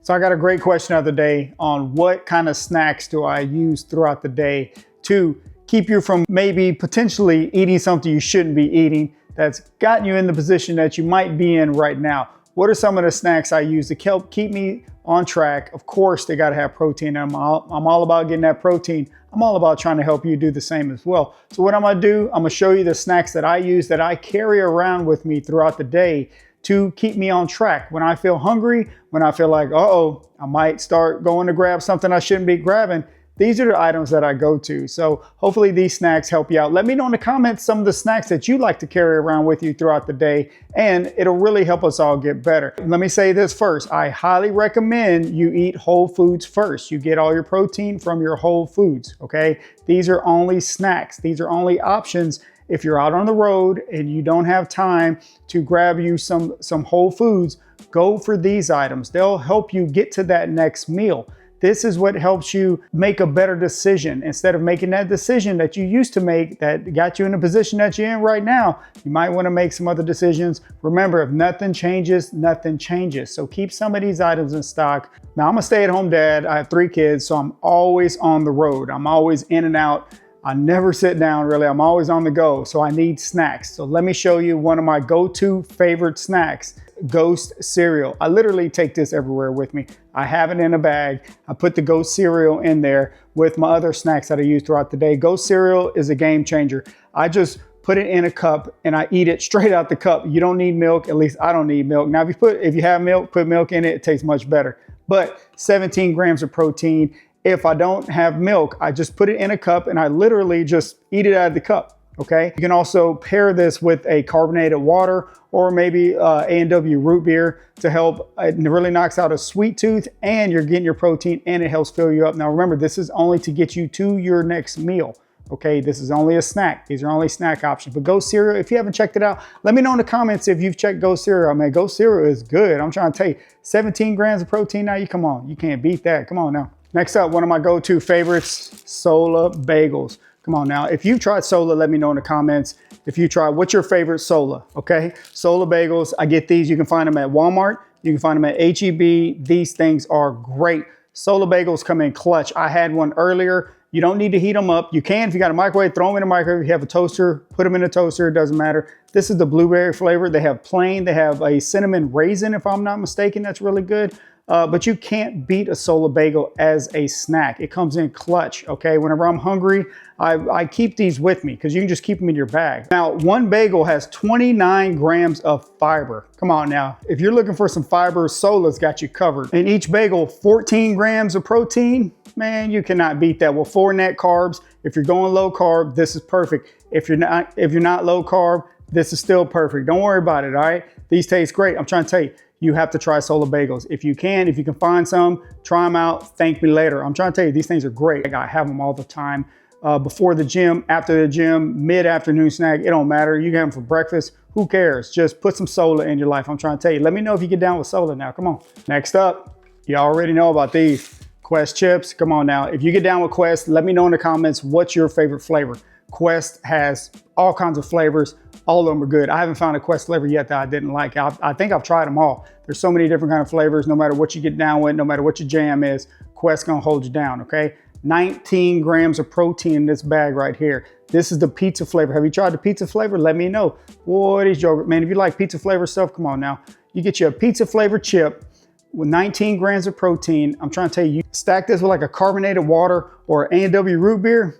So I got a great question of the day on what kind of snacks do I use throughout the day to keep you from maybe potentially eating something you shouldn't be eating that's gotten you in the position that you might be in right now. What are some of the snacks I use to help keep me on track? Of course, they got to have protein. I'm all about getting that protein. I'm all about trying to help you do the same as well. So what I'm gonna do, I'm gonna show you the snacks that I use that I carry around with me throughout the day to keep me on track. When I feel hungry, when I feel like, uh-oh, I might start going to grab something I shouldn't be grabbing, these are the items that I go to. So hopefully these snacks help you out. Let me know in the comments some of the snacks that you like to carry around with you throughout the day, and it'll really help us all get better. Let me say this first. I highly recommend you eat whole foods first. You get all your protein from your whole foods, okay? These are only snacks. These are only options if you're out on the road and you don't have time to grab you some whole foods. Go for these items. They'll help you get to that next meal. This is what helps you make a better decision. Instead of making that decision that you used to make that got you in the position that you're in right now, you might want to make some other decisions. Remember, if nothing changes, nothing changes. So keep some of these items in stock. Now, I'm a stay-at-home dad. I have 3 kids, so I'm always on the road. I'm always in and out. I never sit down really. I'm always on the go. So I need snacks. So let me show you one of my go-to favorite snacks. Ghost cereal. I literally take this everywhere with me. I have it in a bag. I put the Ghost cereal in there with my other snacks that I use throughout the day. Ghost cereal is a game changer. I just put it in a cup and I eat it straight out the cup. You don't need milk. At least I don't need milk. Now, if you have milk, put milk in it. It tastes much better. But 17 grams of protein. If I don't have milk, I just put it in a cup and I literally just eat it out of the cup. Okay. You can also pair this with a carbonated water or maybe A&W root beer to help. It really knocks out a sweet tooth and you're getting your protein and it helps fill you up. Now remember, this is only to get you to your next meal. Okay, this is only a snack. These are only snack options. But Ghost cereal, if you haven't checked it out, let me know in the comments if you've checked Ghost cereal. Man, Ghost cereal is good. I'm trying to tell you, 17 grams of protein now, come on, you can't beat that. Come on now. Next up, one of my go-to favorites, Sola Bagels. Come on now, if you've tried Sola, let me know in the comments. If you try, what's your favorite Sola, okay? Sola Bagels, I get these. You can find them at Walmart. You can find them at HEB. These things are great. Sola Bagels come in clutch. I had one earlier. You don't need to heat them up. You can, if you got a microwave, throw them in a microwave. If you have a toaster, put them in a toaster. It doesn't matter. This is the blueberry flavor. They have plain. They have a cinnamon raisin, if I'm not mistaken. That's really good. But you can't beat a Sola Bagel as a snack. It comes in clutch, okay? Whenever I'm hungry, I keep these with me because you can just keep them in your bag. Now, one bagel has 29 grams of fiber. Come on now. If you're looking for some fiber, Sola's got you covered. In each bagel, 14 grams of protein. Man, you cannot beat that. Well, 4 net carbs. If you're going low carb, this is perfect. If you're not low carb, this is still perfect. Don't worry about it, all right? These taste great. I'm trying to tell you. You have to try Sola Bagels. If you can find some, try them out, thank me later. I'm trying to tell you, these things are great. I have them all the time. Before the gym, after the gym, mid-afternoon snack, it don't matter. You get them for breakfast, who cares? Just put some Sola in your life. I'm trying to tell you. Let me know if you get down with Sola now, come on. Next up, you already know about these. Quest chips, come on now. If you get down with Quest, let me know in the comments what's your favorite flavor. Quest has all kinds of flavors. All of them are good. I haven't found a Quest flavor yet that I didn't like. I think I've tried them all. There's so many different kind of flavors. No matter what you get down with, no matter what your jam is, Quest gonna hold you down, okay? 19 grams of protein in this bag right here. This is the pizza flavor. Have you tried the pizza flavor? Let me know. Boy, these yogurt, man, if you like pizza flavor stuff, come on now. You get you a pizza flavor chip with 19 grams of protein. I'm trying to tell you, you stack this with like a carbonated water or A&W root beer,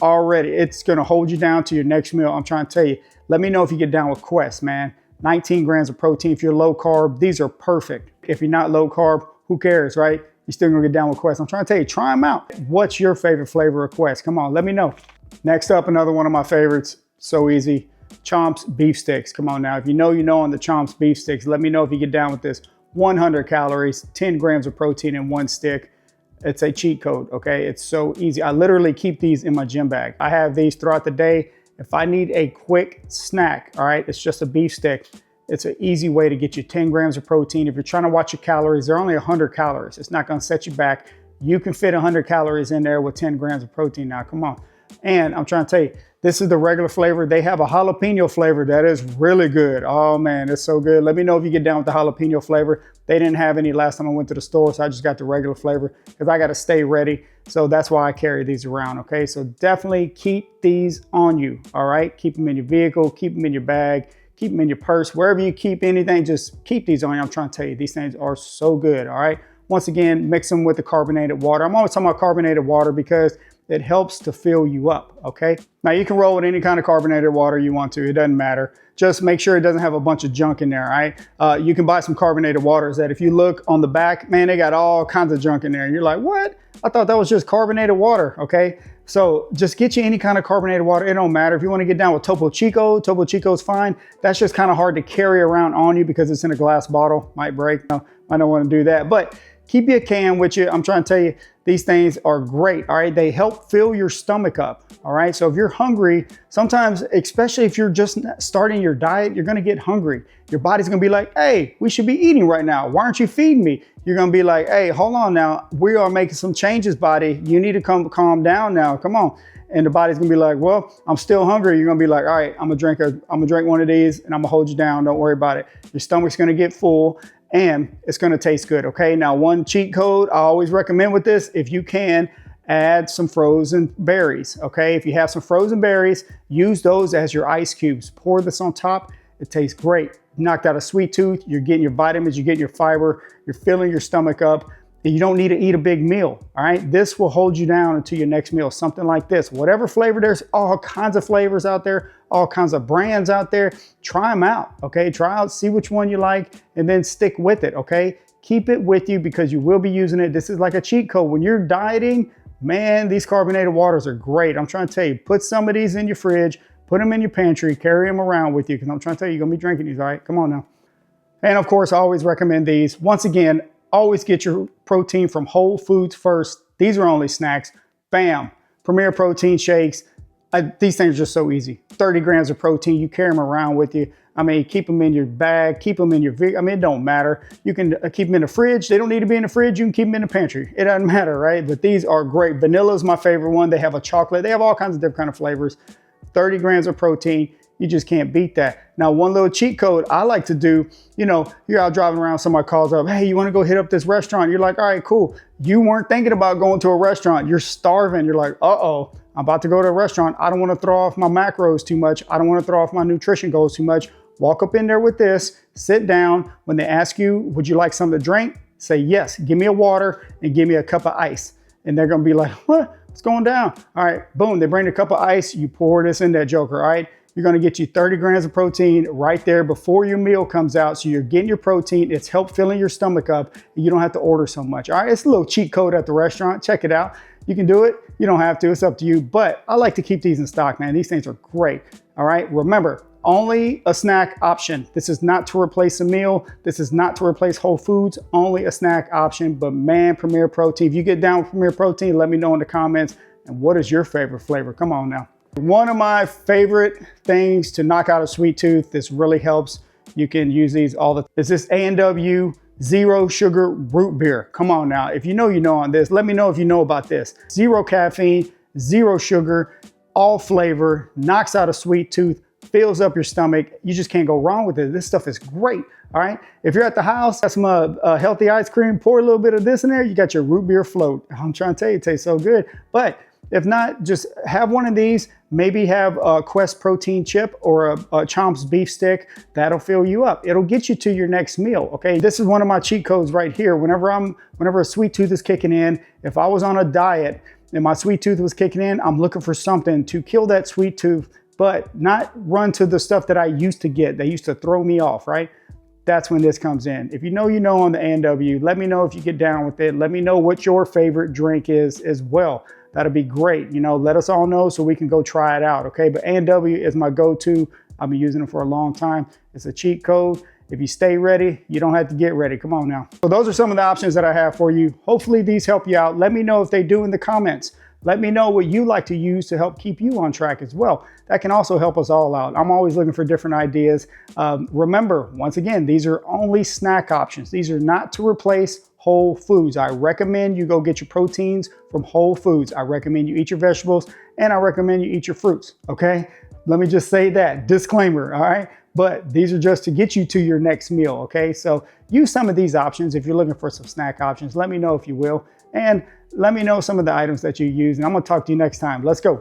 already, it's gonna hold you down to your next meal. I'm trying to tell you. Let me know if you get down with Quest, man. 19 grams of protein. If you're low carb, these are perfect. If you're not low carb, who cares, right? You're still gonna get down with Quest. I'm trying to tell you, try them out. What's your favorite flavor of Quest? Come on, let me know. Next up, another one of my favorites, so easy, Chomps Beef Sticks. Come on now, if you know on the Chomps Beef Sticks, let me know if you get down with this. 100 calories, 10 grams of protein in one stick. It's a cheat code, okay? It's so easy. I literally keep these in my gym bag. I have these throughout the day. If I need a quick snack, all right, it's just a beef stick. It's an easy way to get you 10 grams of protein. If you're trying to watch your calories, they're only 100 calories. It's not gonna set you back. You can fit 100 calories in there with 10 grams of protein now, come on. And I'm trying to tell you, this is the regular flavor. They have a jalapeno flavor that is really good. Oh man, it's so good. Let me know if you get down with the jalapeno flavor. They didn't have any last time I went to the store, so I just got the regular flavor because I got to stay ready. So that's why I carry these around, okay? So definitely keep these on you, all right? Keep them in your vehicle, keep them in your bag, keep them in your purse, wherever you keep anything, just keep these on you. I'm trying to tell you, these things are so good, all right? Once again, mix them with the carbonated water. I'm always talking about carbonated water because it helps to fill you up, okay? Now you can roll with any kind of carbonated water you want to, it doesn't matter. Just make sure it doesn't have a bunch of junk in there, all right? You can buy some carbonated waters that if you look on the back, man, they got all kinds of junk in there. And you're like, what? I thought that was just carbonated water, okay? So just get you any kind of carbonated water. It don't matter. If you want to get down with Topo Chico's fine. That's just kind of hard to carry around on you because it's in a glass bottle. Might break. No, I don't want to do that. But keep your can with you. I'm trying to tell you, these things are great, all right? They help fill your stomach up, all right? So if you're hungry, sometimes, especially if you're just starting your diet, you're gonna get hungry. Your body's gonna be like, hey, we should be eating right now. Why aren't you feeding me? You're gonna be like, hey, hold on now. We are making some changes, body. You need to calm down now, come on. And the body's gonna be like, well, I'm still hungry. You're gonna be like, all right, I'm gonna drink one of these and I'm gonna hold you down, don't worry about it. Your stomach's gonna get full and it's gonna taste good, okay? Now, one cheat code I always recommend with this, if you can, add some frozen berries, okay? If you have some frozen berries, use those as your ice cubes. Pour this on top, it tastes great. Knocked out a sweet tooth, you're getting your vitamins, you're getting your fiber, you're filling your stomach up, and you don't need to eat a big meal, all right? This will hold you down until your next meal, something like this. Whatever flavor, there's all kinds of flavors out there, all kinds of brands out there. Try them out, okay? Try out, see which one you like, and then stick with it, okay? Keep it with you because you will be using it. This is like a cheat code. When you're dieting, man, these carbonated waters are great. I'm trying to tell you, put some of these in your fridge, put them in your pantry, carry them around with you because I'm trying to tell you, you're gonna be drinking these, all right? Come on now. And of course, I always recommend these. Once again, always get your protein from Whole Foods first. These are only snacks. Bam, Premier Protein Shakes. These things are just so easy. 30 grams of protein, you carry them around with you. I mean, keep them in your bag, keep them in your, I mean, it don't matter. You can keep them in the fridge. They don't need to be in the fridge. You can keep them in the pantry. It doesn't matter, right? But these are great. Vanilla is my favorite one. They have a chocolate. They have all kinds of different kind of flavors. 30 grams of protein. You just can't beat that. Now, one little cheat code I like to do, you know, you're out driving around, somebody calls up, hey, you want to go hit up this restaurant? You're like, all right, cool. You weren't thinking about going to a restaurant. You're starving. You're like, uh-oh, I'm about to go to a restaurant. I don't want to throw off my macros too much. I don't want to throw off my nutrition goals too much. Walk up in there with this, sit down. When they ask you, would you like something to drink? Say, yes, give me a water and give me a cup of ice. And they're going to be like, what? What's going down? All right, boom, they bring a cup of ice. You pour this in that joker, all right? You're gonna get you 30 grams of protein right there before your meal comes out. So you're getting your protein, it's help filling your stomach up, and you don't have to order so much. All right, it's a little cheat code at the restaurant, check it out. You can do it, you don't have to, it's up to you. But I like to keep these in stock, man. These things are great, all right? Remember, only a snack option. This is not to replace a meal. This is not to replace Whole Foods, only a snack option. But man, Premier Protein, if you get down with Premier Protein, let me know in the comments. And what is your favorite flavor? Come on now. One of my favorite things to knock out a sweet tooth, this really helps. You can use these all the time. It's this A&W Zero Sugar Root Beer. Come on now. If you know on this. Let me know if you know about this. Zero caffeine, zero sugar, all flavor, knocks out a sweet tooth, fills up your stomach. You just can't go wrong with it. This stuff is great, all right? If you're at the house, got some healthy ice cream, pour a little bit of this in there, you got your root beer float. I'm trying to tell you, it tastes so good. But if not, just have one of these, maybe have a Quest protein chip or a Chomps beef stick. That'll fill you up. It'll get you to your next meal, okay? This is one of my cheat codes right here. Whenever a sweet tooth is kicking in, if I was on a diet and my sweet tooth was kicking in, I'm looking for something to kill that sweet tooth, but not run to the stuff that I used to get. They used to throw me off, right? That's when this comes in. If you know on the A&W, let me know if you get down with it. Let me know what your favorite drink is as well. That'll be great. You know, let us all know so we can go try it out, okay? But A&W is my go-to. I've been using it for a long time. It's a cheat code. If you stay ready, you don't have to get ready. Come on now. So those are some of the options that I have for you. Hopefully these help you out. Let me know if they do in the comments. Let me know what you like to use to help keep you on track as well. That can also help us all out. I'm always looking for different ideas. Remember, once again, these are only snack options. These are not to replace whole foods. I recommend you go get your proteins from whole foods. I recommend you eat your vegetables, and I recommend you eat your fruits, okay? Let me just say that, disclaimer, all right? But these are just to get you to your next meal, okay? So use some of these options if you're looking for some snack options. Let me know if you will, and let me know some of the items that you use, and I'm gonna talk to you next time. Let's go.